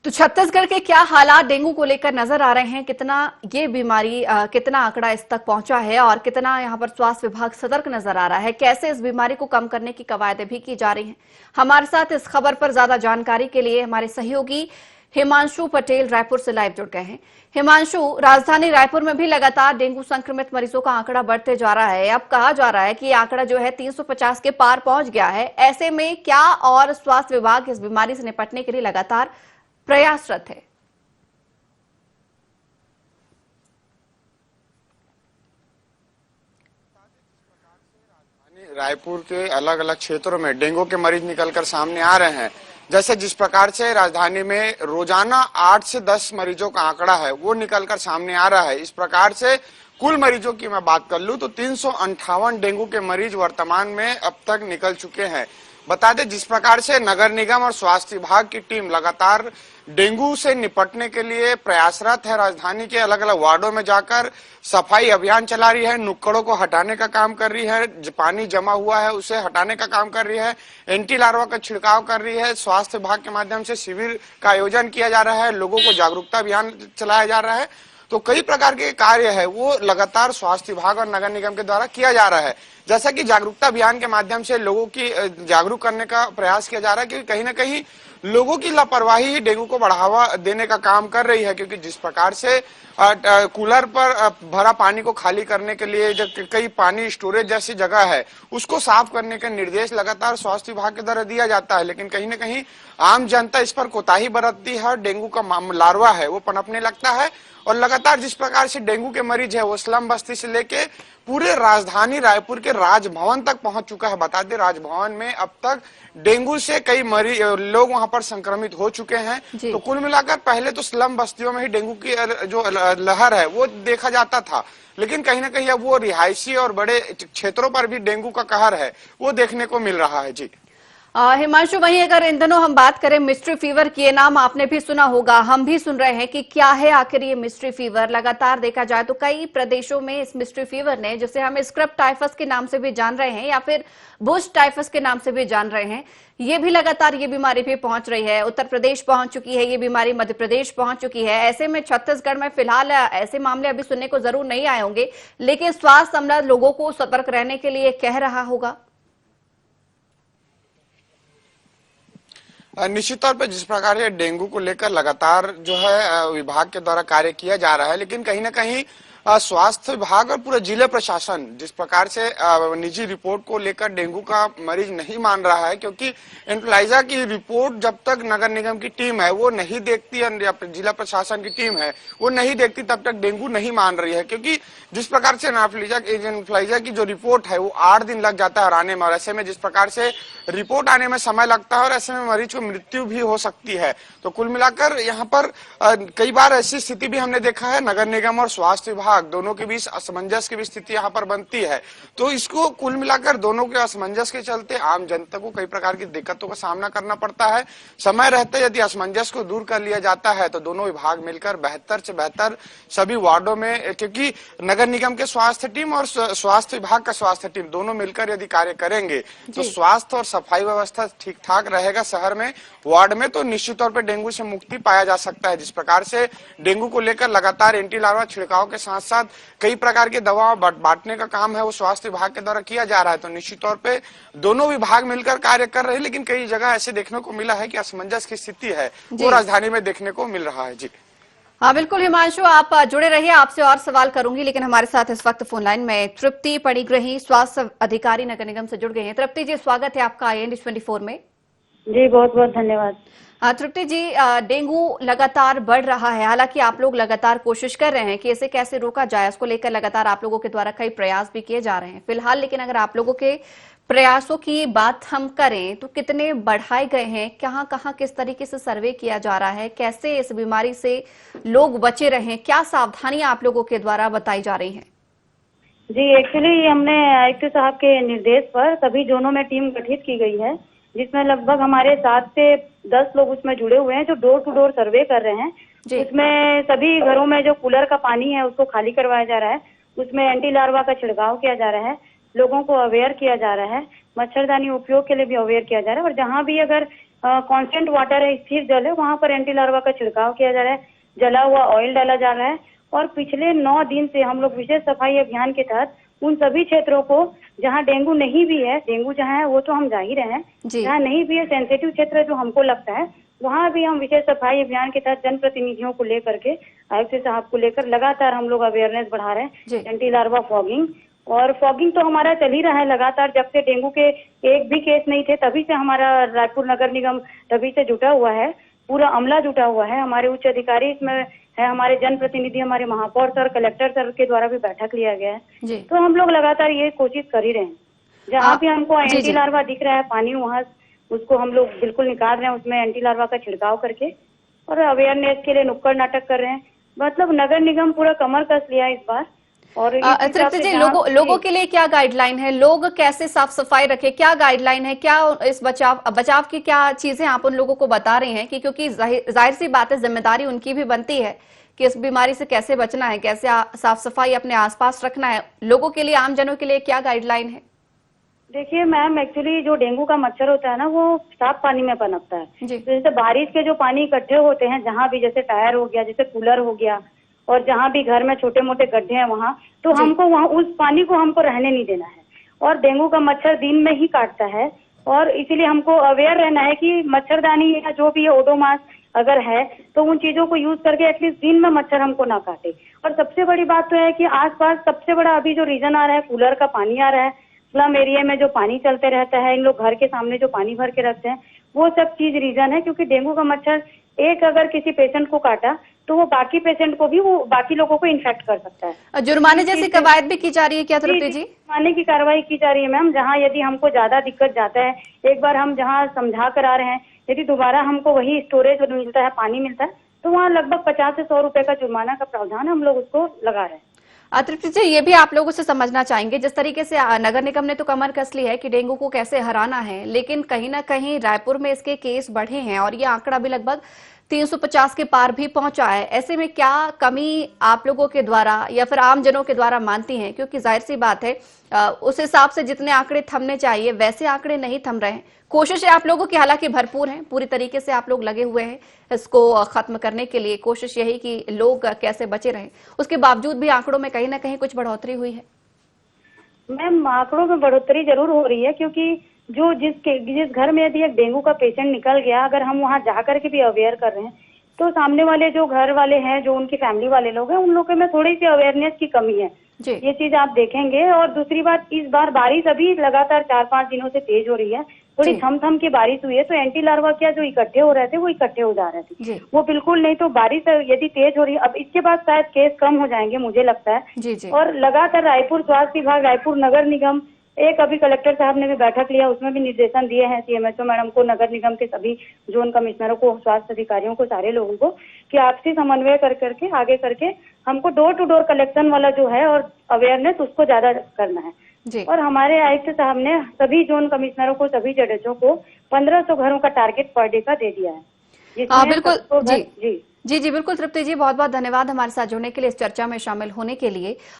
तो छत्तीसगढ़ के क्या हालात डेंगू को लेकर नजर आ रहे हैं? कितना ये बीमारी कितना आंकड़ा इस तक पहुंचा है और कितना यहां पर स्वास्थ्य विभाग सतर्क नजर आ रहा है? कैसे इस बीमारी को कम करने की कवायदें भी की जा रही हैं? हमारे साथ इस खबर पर ज्यादा जानकारी के लिए हमारे सहयोगी हिमांशु पटेल रायपुर से लाइव जुड़ गए हैं। हिमांशु, राजधानी रायपुर में भी लगातार डेंगू संक्रमित मरीजों का आंकड़ा बढ़ते जा रहा है। अब कहा जा रहा है कि ये आंकड़ा जो है 350 के पार पहुंच गया है। ऐसे में क्या और स्वास्थ्य विभाग इस बीमारी से निपटने के लिए लगातार प्रयासरत है? रायपुर के अलग अलग क्षेत्रों में डेंगू के मरीज निकलकर सामने आ रहे हैं। जैसे जिस प्रकार से राजधानी में रोजाना 8 से 10 मरीजों का आंकड़ा है वो निकलकर सामने आ रहा है। इस प्रकार से कुल मरीजों की मैं बात कर लूं तो 358 डेंगू के मरीज वर्तमान में अब तक निकल चुके हैं। बता दें जिस प्रकार से नगर निगम और स्वास्थ्य विभाग की टीम लगातार डेंगू से निपटने के लिए प्रयासरत है। राजधानी के अलग अलग वार्डों में जाकर सफाई अभियान चला रही है, नुक्कड़ों को हटाने का काम कर रही है, पानी जमा हुआ है उसे हटाने का काम कर रही है, एंटी लार्वा का छिड़काव कर रही है। स्वास्थ्य विभाग के माध्यम से शिविर का आयोजन किया जा रहा है, लोगों को जागरूकता अभियान चलाया जा रहा है। तो कई प्रकार के कार्य है वो लगातार स्वास्थ्य विभाग और नगर निगम के द्वारा किया जा रहा है। जैसा कि जागरूकता अभियान के माध्यम से लोगों की जागरूक करने का प्रयास किया जा रहा है, क्योंकि कहीं ना कहीं लोगों की लापरवाही ही डेंगू को बढ़ावा देने का काम कर रही है। क्योंकि जिस प्रकार से कूलर पर भरा पानी को खाली करने के लिए जो कई पानी स्टोरेज जैसी जगह है उसको साफ करने के निर्देश लगातार स्वास्थ्य विभाग के द्वारा दिया जाता है, लेकिन कहीं ना कहीं आम जनता इस पर कोताही बरतती है। डेंगू का लार्वा है वो पनपने लगता है और लगातार जिस प्रकार से डेंगू के मरीज है वो स्लम बस्ती से लेके पूरे राजधानी रायपुर के राजभवन तक पहुंच चुका है। बता दें राजभवन में अब तक डेंगू से कई मरीज लोग वहां पर संक्रमित हो चुके हैं। तो कुल मिलाकर पहले तो स्लम बस्तियों में ही डेंगू की जो लहर है वो देखा जाता था, लेकिन कहीं ना कहीं अब वो रिहायशी और बड़े क्षेत्रों पर भी डेंगू का कहर है वो देखने को मिल रहा है। जी हिमांशु, वहीं अगर इन दिनों हम बात करें मिस्ट्री फीवर की, ये नाम आपने भी सुना होगा, हम भी सुन रहे हैं कि क्या है आखिर ये मिस्ट्री फीवर। लगातार देखा जाए तो कई प्रदेशों में इस मिस्ट्री फीवर ने, जिसे हम स्क्रब टाइफस के नाम से भी जान रहे हैं या फिर बुश टाइफस के नाम से भी जान रहे हैं, ये भी लगातार ये बीमारी भी पहुंच रही है। उत्तर प्रदेश पहुंच चुकी है ये बीमारी, मध्य प्रदेश पहुंच चुकी है। ऐसे में छत्तीसगढ़ में फिलहाल ऐसे मामले अभी सुनने को जरूर नहीं आए होंगे, लेकिन स्वास्थ्य अमला लोगों को सतर्क रहने के लिए कह रहा होगा। निश्चित तौर पे जिस प्रकार ये डेंगू को लेकर लगातार जो है विभाग के द्वारा कार्य किया जा रहा है, लेकिन कहीं ना कहीं स्वास्थ्य विभाग और पूरा जिला प्रशासन जिस प्रकार से निजी रिपोर्ट को लेकर डेंगू का मरीज नहीं मान रहा है, क्योंकि इन्फ्लुएंजा की रिपोर्ट जब तक नगर निगम की टीम है वो नहीं देखती है, जिला प्रशासन की टीम है वो नहीं देखती, तब तक डेंगू नहीं मान रही है। क्योंकि जिस प्रकार से इन्फ्लुएंजा की जो रिपोर्ट है वो 8 दिन लग जाता है और आने में, और ऐसे में जिस प्रकार से रिपोर्ट आने में समय लगता है और ऐसे में मरीज को मृत्यु भी हो सकती है। तो कुल मिलाकर यहाँ पर कई बार ऐसी स्थिति भी हमने देखा है, नगर निगम और स्वास्थ्य विभाग दोनों के बीच असमंजस की भी स्थिति यहाँ पर बनती है। तो इसको कुल मिलाकर दोनों के असमंजस के चलते आम जनता को कई प्रकार की दिक्कतों का सामना करना पड़ता है। समय रहते यदि असमंजस को दूर कर लिया जाता है तो दोनों विभाग मिलकर बेहतर से बेहतर सभी वार्डों में, क्योंकि नगर निगम के स्वास्थ्य टीम और स्वास्थ्य विभाग का स्वास्थ्य टीम दोनों मिलकर यदि कार्य करेंगे तो स्वास्थ्य और सफाई व्यवस्था ठीक ठाक रहेगा शहर में, वार्ड में, तो निश्चित तौर पर डेंगू से मुक्ति पाया जा सकता है। जिस प्रकार से डेंगू को लेकर लगातार एंटी लार्वा छिड़काव के साथ साथ कई प्रकार की दवाओं बांटने का काम है वो स्वास्थ्य विभाग के द्वारा किया जा रहा है। तो निश्चित तौर पे दोनों विभाग मिलकर कार्य कर रहे हैं, लेकिन कई जगह ऐसे देखने को मिला है कि असमंजस की स्थिति है वो राजधानी में देखने को मिल रहा है। जी हाँ बिल्कुल हिमांशु, आप जुड़े रहिए, आपसे और सवाल करूंगी, लेकिन हमारे साथ इस वक्त फोन लाइन में तृप्ति पणिग्रही, स्वास्थ्य अधिकारी नगर निगम से जुड़ गए हैं। तृप्ति जी, स्वागत है आपका IND24 में। जी बहुत बहुत धन्यवाद। तृप्ति जी, डेंगू लगातार बढ़ रहा है, हालांकि आप लोग लगातार कोशिश कर रहे हैं कि इसे कैसे रोका जाए, उसको लेकर लगातार आप लोगों के द्वारा कई प्रयास भी किए जा रहे हैं फिलहाल। लेकिन अगर आप लोगों के प्रयासों की बात हम करें तो कितने बढ़ाए गए हैं, कहां कहां किस तरीके से सर्वे किया जा रहा है, कैसे इस बीमारी से लोग बचे रहें, क्या सावधानियां आप लोगों के द्वारा बताई जा रही हैं? जी एक्चुअली हमने आयुक्त साहब के निर्देश पर सभी जोनों में टीम गठित की गई है, जिसमें लगभग हमारे 7 से 10 लोग उसमें जुड़े हुए हैं जो डोर टू डोर सर्वे कर रहे हैं। उसमें सभी घरों में जो कूलर का पानी है उसको खाली करवाया जा रहा है, उसमें एंटी लार्वा का छिड़काव किया जा रहा है, लोगों को अवेयर किया जा रहा है, मच्छरदानी उपयोग के लिए भी अवेयर किया जा रहा है, और जहाँ भी अगर कांस्टेंट वाटर है, स्थिर जल है, वहां पर एंटी लार्वा का छिड़काव किया जा रहा है, जला हुआ ऑयल डाला जा रहा है। और पिछले 9 दिन से हम लोग विशेष सफाई अभियान के तहत उन सभी क्षेत्रों को जहां डेंगू नहीं भी है, डेंगू जहां है वो तो हम जा ही रहे हैं, जहां नहीं भी है सेंसिटिव क्षेत्र जो हमको लगता है वहां भी हम विशेष सफाई अभियान के तहत जनप्रतिनिधियों को लेकर के, आयुक्त साहब को लेकर लगातार हम लोग अवेयरनेस बढ़ा रहे हैं। एंटी लार्वा फॉगिंग और फॉगिंग तो हमारा चल ही रहा है लगातार, जब से डेंगू के एक भी केस नहीं थे तभी से हमारा रायपुर नगर निगम तभी से जुटा हुआ है, पूरा अमला जुटा हुआ है, हमारे उच्च अधिकारी इसमें है, हमारे जनप्रतिनिधि, हमारे महापौर सर, कलेक्टर सर के द्वारा भी बैठक लिया गया है। तो हम लोग लगातार ये कोशिश कर ही रहे हैं, जहाँ भी हमको एंटी लार्वा दिख रहा है पानी वहाँ उसको हम लोग बिल्कुल निकाल रहे हैं, उसमें एंटी लार्वा का छिड़काव करके और अवेयरनेस के लिए नुक्कड़ नाटक कर रहे हैं। मतलब नगर निगम पूरा कमर कस लिया इस बार। और तृप्ति जी, लोगों के लिए क्या गाइडलाइन है, लोग कैसे साफ सफाई रखें, क्या गाइडलाइन है, क्या इस बचाव की क्या चीजें आप उन लोगों को बता रहे हैं कि क्योंकि जाहिर सी बात है जिम्मेदारी उनकी भी बनती है कि इस बीमारी से कैसे बचना है, कैसे साफ सफाई अपने आसपास रखना है, लोगों के लिए, आम जनों के लिए क्या गाइडलाइन है? देखिए मैम, एक्चुअली जो डेंगू का मच्छर होता है ना वो साफ पानी में पनपता है। तो जैसे बारिश के जो पानी इकट्ठे होते हैं जहाँ भी, जैसे टायर हो गया, जैसे कूलर हो गया, और जहाँ भी घर में छोटे मोटे गड्ढे हैं वहाँ, तो हमको वहाँ उस पानी को हमको रहने नहीं देना है। और डेंगू का मच्छर दिन में ही काटता है और इसीलिए हमको अवेयर रहना है कि मच्छरदानी या जो भी ओडोमास अगर है तो उन चीजों को यूज करके एटलीस्ट दिन में मच्छर हमको ना काटे। और सबसे बड़ी बात तो है कि आसपास सबसे बड़ा अभी जो रीजन आ रहा है, कूलर का पानी आ रहा है, स्लम एरिया में जो पानी चलते रहता है, इन लोग घर के सामने जो पानी भर के रखते हैं, वो सब चीज रीजन है। क्योंकि डेंगू का मच्छर एक अगर किसी पेशेंट को काटा तो वो बाकी पेशेंट को भी, वो बाकी लोगों को इन्फेक्ट कर सकता है। जुर्माने जैसी कवायद भी की जा रही है क्या तृप्ति जी? जुर्माने की कार्रवाई की जा रही है मैम, जहाँ यदि हमको ज्यादा दिक्कत जाता है, एक बार हम जहाँ समझा कर आ रहे हैं, यदि दोबारा हमको वही स्टोरेज मिलता है, पानी मिलता है, तो वहाँ लगभग 50 से 100 रुपए का जुर्माना का प्रावधान हम लोग उसको लगा रहे हैं। तृप्ति जी, ये भी आप लोगों से समझना चाहेंगे, जिस तरीके से नगर निगम ने तो कमर कस ली है कि डेंगू को कैसे हराना है, लेकिन कहीं ना कहीं रायपुर में इसके केस बढ़े हैं और ये आंकड़ा भी लगभग 350 के पार भी पहुंचा है। ऐसे में क्या कमी आप लोगों के द्वारा या फिर आम जनों के द्वारा मानती हैं? क्योंकि जाहिर सी बात है उस हिसाब से जितने आंकड़े थमने चाहिए वैसे आंकड़े नहीं थम रहे हैं। कोशिशें आप लोगों की हालांकि भरपूर हैं, पूरी तरीके से आप लोग लगे हुए हैं इसको खत्म करने के लिए। कोशिश यही कि लोग कैसे बचे रहें, उसके बावजूद भी आंकड़ों में कहीं ना कहीं कुछ बढ़ोतरी हुई है। मैम, आंकड़ों में बढ़ोतरी जरूर हो रही है, क्योंकि जो जिस घर में यदि एक डेंगू का पेशेंट निकल गया, अगर हम वहाँ जा करके भी अवेयर कर रहे हैं, तो सामने वाले जो घर वाले हैं, जो उनकी फैमिली वाले लोग हैं, उन लोगों में थोड़ी सी अवेयरनेस की कमी है। ये चीज आप देखेंगे। और दूसरी बात, इस बार बारिश अभी लगातार 4-5 दिनों से तेज हो रही है, थोड़ी थम की बारिश हुई है, तो एंटी लार्वा क्या जो इकट्ठे हो रहे थे वो इकट्ठे हो जा रहे थे, वो बिल्कुल नहीं। तो बारिश यदि तेज हो रही है, अब इसके बाद शायद केस कम हो जाएंगे मुझे लगता है। और लगातार रायपुर स्वास्थ्य विभाग, रायपुर नगर निगम, एक अभी कलेक्टर साहब ने भी बैठक लिया, उसमें भी निर्देशन दिए हैं सीएमएचओ मैडम को, नगर निगम के सभी जोन कमिश्नरों को, स्वास्थ्य अधिकारियों को, सारे लोगों को, कि आपसी समन्वय करके आगे करके हमको डोर टू डोर कलेक्शन वाला जो है और अवेयरनेस उसको ज्यादा करना है। और हमारे आयुक्त साहब ने सभी जोन कमिश्नरों को, सभी जडेजों को 1500 घरों का टारगेट पर डे का दे दिया है। बिल्कुल जी, बिल्कुल तृप्ति जी, बहुत बहुत धन्यवाद हमारे साथ जुड़ने के लिए, इस चर्चा में शामिल होने के लिए।